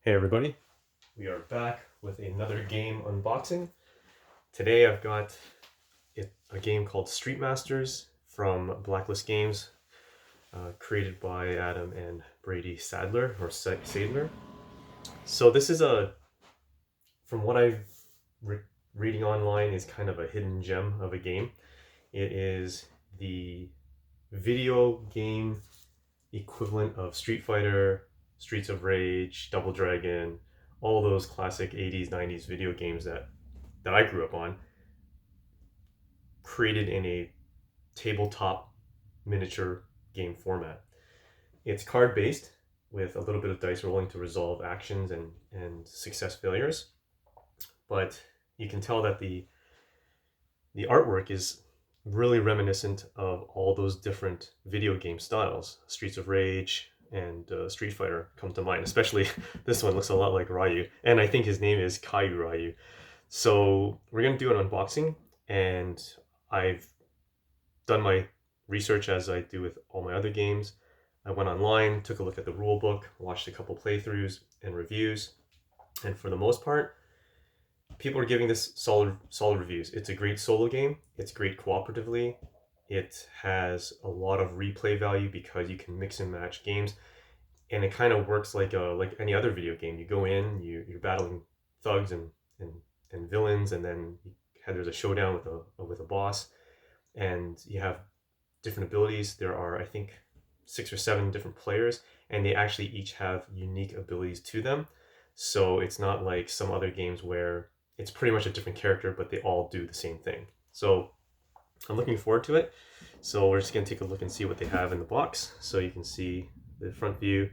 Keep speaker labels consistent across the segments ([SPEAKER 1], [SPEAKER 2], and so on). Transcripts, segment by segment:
[SPEAKER 1] Hey everybody, we are back with another game unboxing. Today I've got a game called Street Masters from Blacklist Games, created by Adam and Brady Sadler. So this is from what I've reading online, is kind of a hidden gem of a game. It is the video game equivalent of Street Fighter, Streets of Rage, Double Dragon, all those classic 80s, 90s video games that I grew up on, created in a tabletop miniature game format. It's card based with a little bit of dice rolling to resolve actions and success failures. But you can tell that the artwork is really reminiscent of all those different video game styles. Streets of Rage and Street Fighter come to mind, especially this one looks a lot like Ryu, and I think his name is Caillou Ryu. So we're going to do an unboxing, and I've done my research as I do with all my other games. I went online, took a look at the rule book, watched a couple playthroughs and reviews, and for the most part, people are giving this solid reviews. It's a great solo game. It's great cooperatively. It has a lot of replay value because you can mix and match games, and it kind of works like any other video game. You go in, you're battling thugs and villains, and then there's a showdown with a boss, and you have different abilities. There are, I think, 6 or 7 different players, and they actually each have unique abilities to them. So it's not like some other games where it's pretty much a different character, but they all do the same thing. So I'm looking forward to it. So we're just going to take a look and see what they have in the box. So you can see the front view,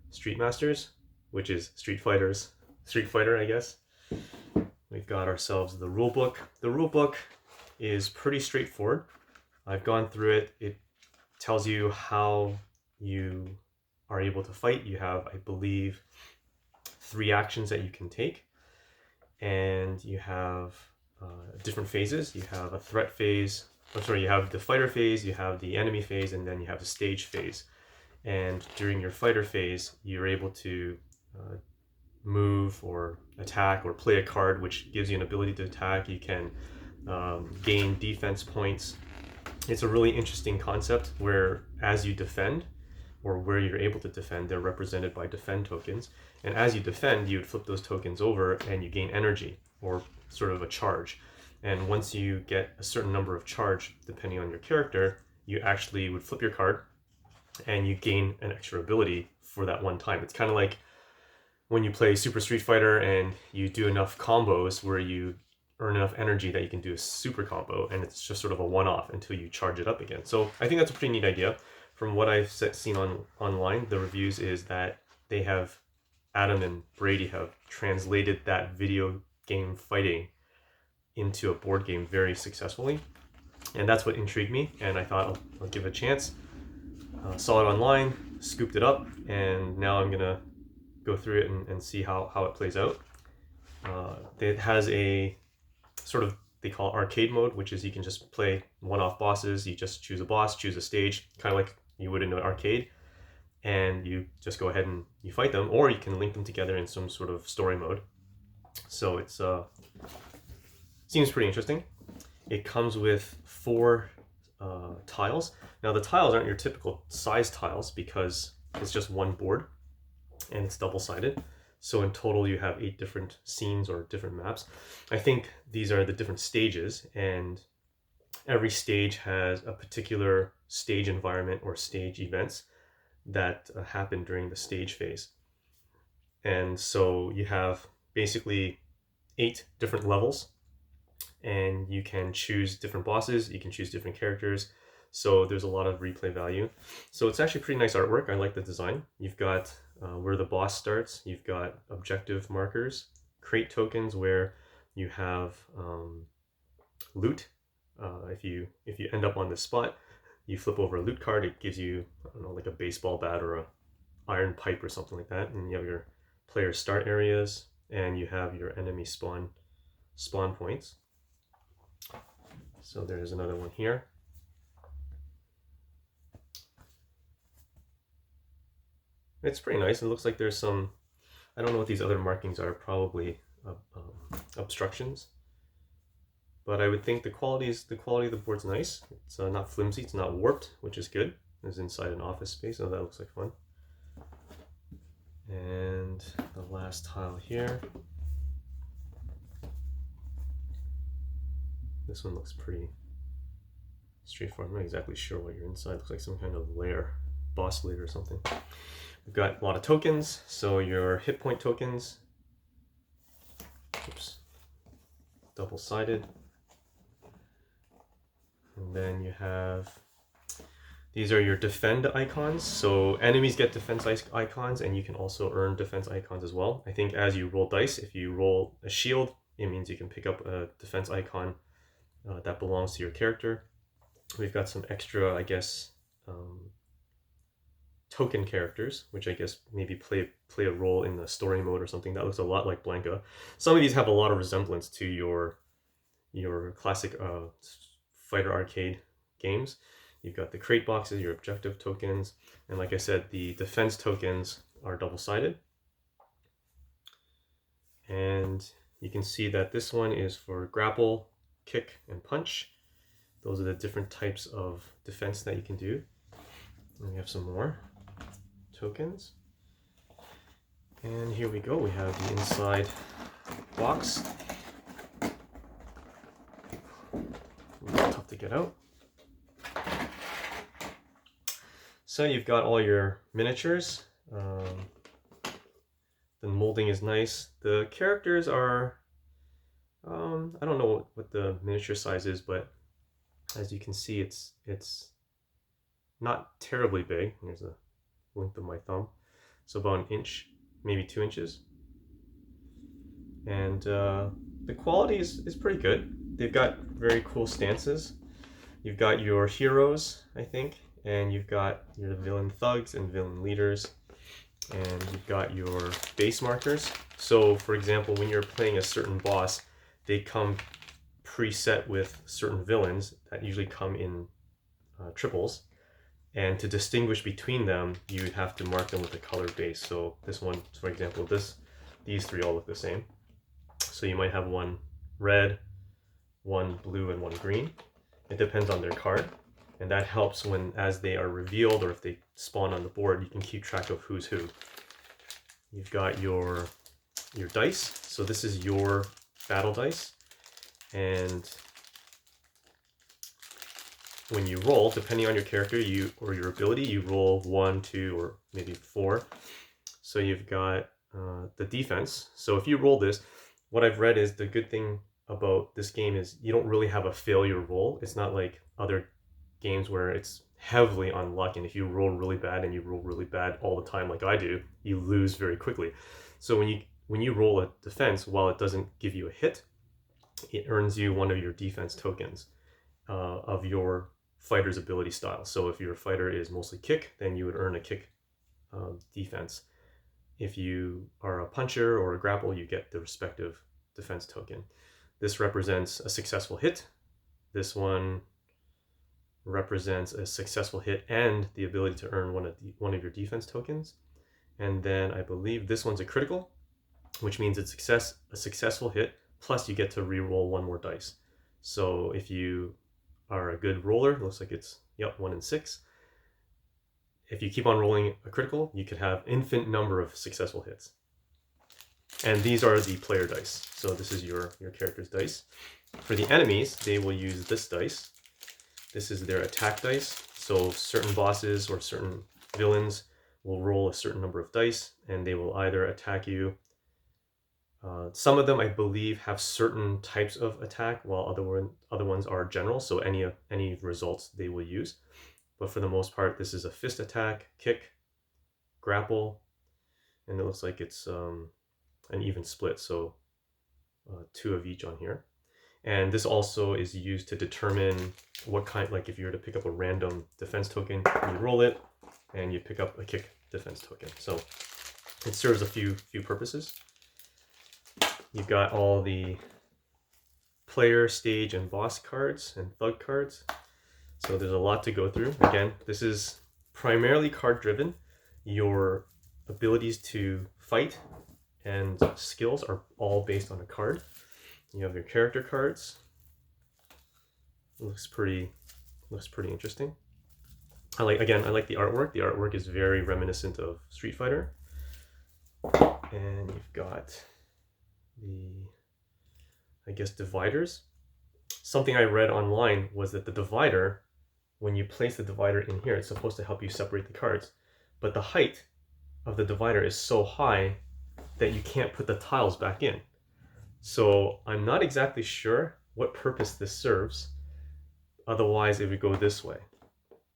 [SPEAKER 1] Street Masters, which is Street Fighter, I guess. We've got ourselves the rule book. The rule book is pretty straightforward. I've gone through it. It tells you how you are able to fight. You have, I believe, 3 actions that you can take, and you have different phases. You have a threat phase. You have the fighter phase, you have the enemy phase, and then you have the stage phase. And during your fighter phase, you're able to move or attack or play a card which gives you an ability to attack. You can gain defense points. It's a really interesting concept where as you defend, or where you're able to defend, they're represented by defend tokens. And as you defend, you would flip those tokens over and you gain energy, or sort of a charge. And once you get a certain number of charge, depending on your character, you actually would flip your card and you gain an extra ability for that one time. It's kind of like when you play Super Street Fighter and you do enough combos where you earn enough energy that you can do a super combo, and it's just sort of a one-off until you charge it up again. So I think that's a pretty neat idea. From what I've seen online, the reviews is that Adam and Brady have translated that video game fighting into a board game very successfully, and that's what intrigued me, and I thought I'll give it a chance. Saw it online, scooped it up, and now I'm gonna go through it and see how it plays out. It has a sort of, they call it arcade mode, which is you can just play one-off bosses. You just choose a boss, choose a stage, kind of like you would in an arcade, and you just go ahead and you fight them, or you can link them together in some sort of story mode. So it's seems pretty interesting. It comes with 4 tiles. Now the tiles aren't your typical size tiles because it's just one board and it's double-sided. So in total you have 8 different scenes or different maps. I think these are the different stages, and every stage has a particular stage environment or stage events that happen during the stage phase. And so you have basically 8 different levels, and you can choose different bosses, you can choose different characters. So there's a lot of replay value. So it's actually pretty nice artwork. I like the design. You've got where the boss starts. You've got objective markers, crate tokens where you have loot. If you end up on this spot, you flip over a loot card. It gives you, I don't know, like a baseball bat or a iron pipe or something like that. And you have your player start areas, and you have your enemy spawn points. So there's another one here. It's pretty nice. It looks like there's some I don't know what these other markings are, probably obstructions. But I would think the quality of the board's nice. It's not flimsy, it's not warped, which is good. It's inside an office space, so that looks like fun. And the last tile here. This one looks pretty straightforward. I'm not exactly sure what your inside looks like. Some kind of layer, boss layer or something. We've got a lot of tokens. So your hit point tokens. Oops. Double-sided. And then you have, these are your defend icons. So enemies get defense icons, and you can also earn defense icons as well. I think as you roll dice, if you roll a shield, it means you can pick up a defense icon that belongs to your character. We've got some extra, I guess, token characters, which I guess maybe play a role in the story mode or something. That looks a lot like Blanca. Some of these have a lot of resemblance to your classic fighter arcade games. You've got the crate boxes, your objective tokens, and like I said, the defense tokens are double-sided. And you can see that this one is for grapple, kick, and punch. Those are the different types of defense that you can do. And we have some more tokens. And here we go. We have the inside box. Tough to get out. So you've got all your miniatures. The molding is nice. The characters are, I don't know what the miniature size is, but as you can see, it's not terribly big. Here's the length of my thumb. So about an inch, maybe 2 inches. And the quality is pretty good. They've got very cool stances. You've got your heroes, I think, and you've got your villain thugs and villain leaders, and you've got your base markers. So for example, when you're playing a certain boss, they come preset with certain villains that usually come in triples, and to distinguish between them, you would have to mark them with a color base. So this one, for example, these three all look the same. So you might have one red, one blue, and one green. It depends on their card, and that helps when, as they are revealed or if they spawn on the board, you can keep track of who's who. You've got your dice. So this is your battle dice, and when you roll, depending on your character or your ability, you roll 1, 2, or maybe 4. So you've got the defense. So if you roll this, what I've read is the good thing about this game is you don't really have a failure roll. It's not like other games where it's heavily on luck, and if you roll really bad and you roll really bad all the time like I do, you lose very quickly. So when you roll a defense, while it doesn't give you a hit, it earns you one of your defense tokens of your fighter's ability style. So if your fighter is mostly kick, then you would earn a kick defense. If you are a puncher or a grapple, you get the respective defense token. This represents a successful hit. This one represents a successful hit and the ability to earn one of your defense tokens. And then I believe this one's a critical, which means it's a successful hit, plus you get to re-roll one more dice. So if you are a good roller, it looks like it's 1 in 6. If you keep on rolling a critical, you could have infinite number of successful hits. And these are the player dice. So this is your character's dice. For the enemies, they will use this dice. This is their attack dice. So certain bosses or certain villains will roll a certain number of dice, and they will either attack you. Some of them, I believe, have certain types of attack, while other ones are general. So any results they will use. But for the most part, this is a fist attack, kick, grapple, and it looks like it's an even split, so 2 of each on here. And this also is used to determine what kind, like if you were to pick up a random defense token, you roll it, and you pick up a kick defense token. So it serves a few purposes. You've got all the player, stage, and boss cards and thug cards. So there's a lot to go through. Again, this is primarily card driven. Your abilities to fight and skills are all based on a card. You have your character cards. It looks pretty interesting. I like the artwork. The artwork is very reminiscent of Street Fighter. And you've got the, I guess, dividers. Something I read online was that the divider, when you place the divider in here, it's supposed to help you separate the cards. But the height of the divider is so high that you can't put the tiles back in. So I'm not exactly sure what purpose this serves. Otherwise, it would go this way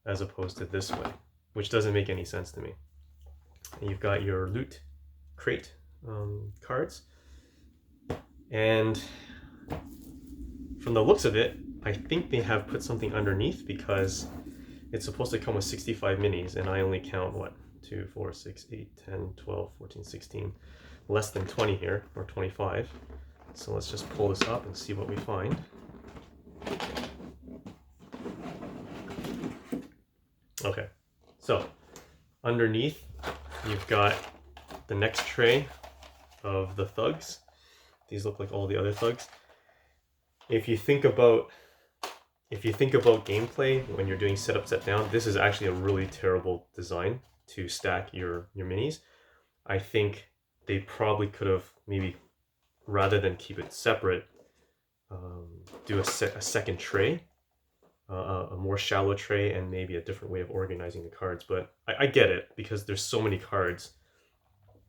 [SPEAKER 1] as opposed to this way, which doesn't make any sense to me. And you've got your loot crate cards. And from the looks of it, I think they have put something underneath because it's supposed to come with 65 minis, and I only count, what, 2, 4, 6, 8, 10, 12, 14, 16, less than 20 here, or 25. So let's just pull this up and see what we find. Okay, so underneath you've got the next tray of the thugs. These look like all the other thugs. If you think about gameplay when you're doing set up, set down, this is actually a really terrible design to stack your minis. I think they probably could have, maybe rather than keep it separate, do a second tray, a more shallow tray, and maybe a different way of organizing the cards. But I get it, because there's so many cards.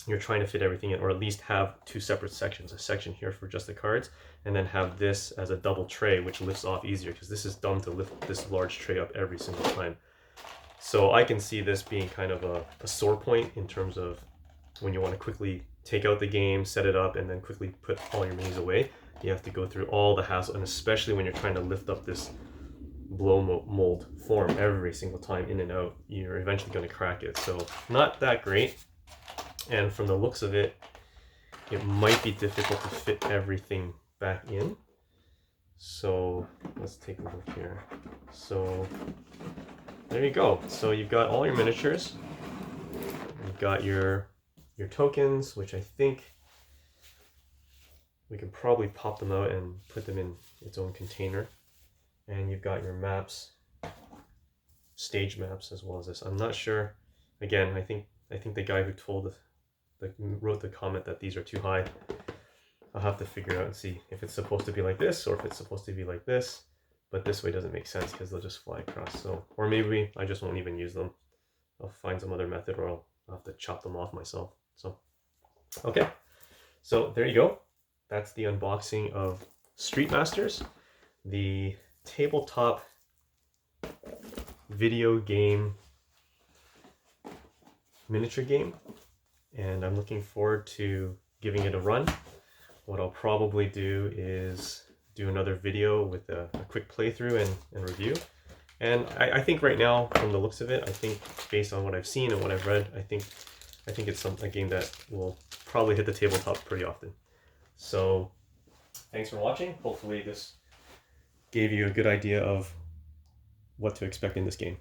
[SPEAKER 1] You're trying to fit everything in, or at least have two separate sections, a section here for just the cards, and then have this as a double tray, which lifts off easier, because this is dumb to lift this large tray up every single time. So I can see this being kind of a sore point in terms of when you want to quickly take out the game, set it up, and then quickly put all your minis away. You have to go through all the hassle, and especially when you're trying to lift up this blow mold form every single time in and out, you're eventually going to crack it. So not that great. And from the looks of it, it might be difficult to fit everything back in. So let's take a look here. So there you go. So you've got all your miniatures. You've got your tokens, which I think we can probably pop them out and put them in its own container. And you've got your maps, stage maps, as well as this. I'm not sure. Again, I think the guy who wrote the comment that these are too high. I'll have to figure out and see if it's supposed to be like this or if it's supposed to be like this. But this way doesn't make sense because they'll just fly across. So, or maybe I just won't even use them. I'll find some other method, or I'll have to chop them off myself. So, okay. So there you go. That's the unboxing of Street Masters, the tabletop video game miniature game. And I'm looking forward to giving it a run. What I'll probably do is do another video with a quick playthrough and review. And I think right now, from the looks of it, I think based on what I've seen and what I've read, I think it's a game that will probably hit the tabletop pretty often. So thanks for watching. Hopefully this gave you a good idea of what to expect in this game.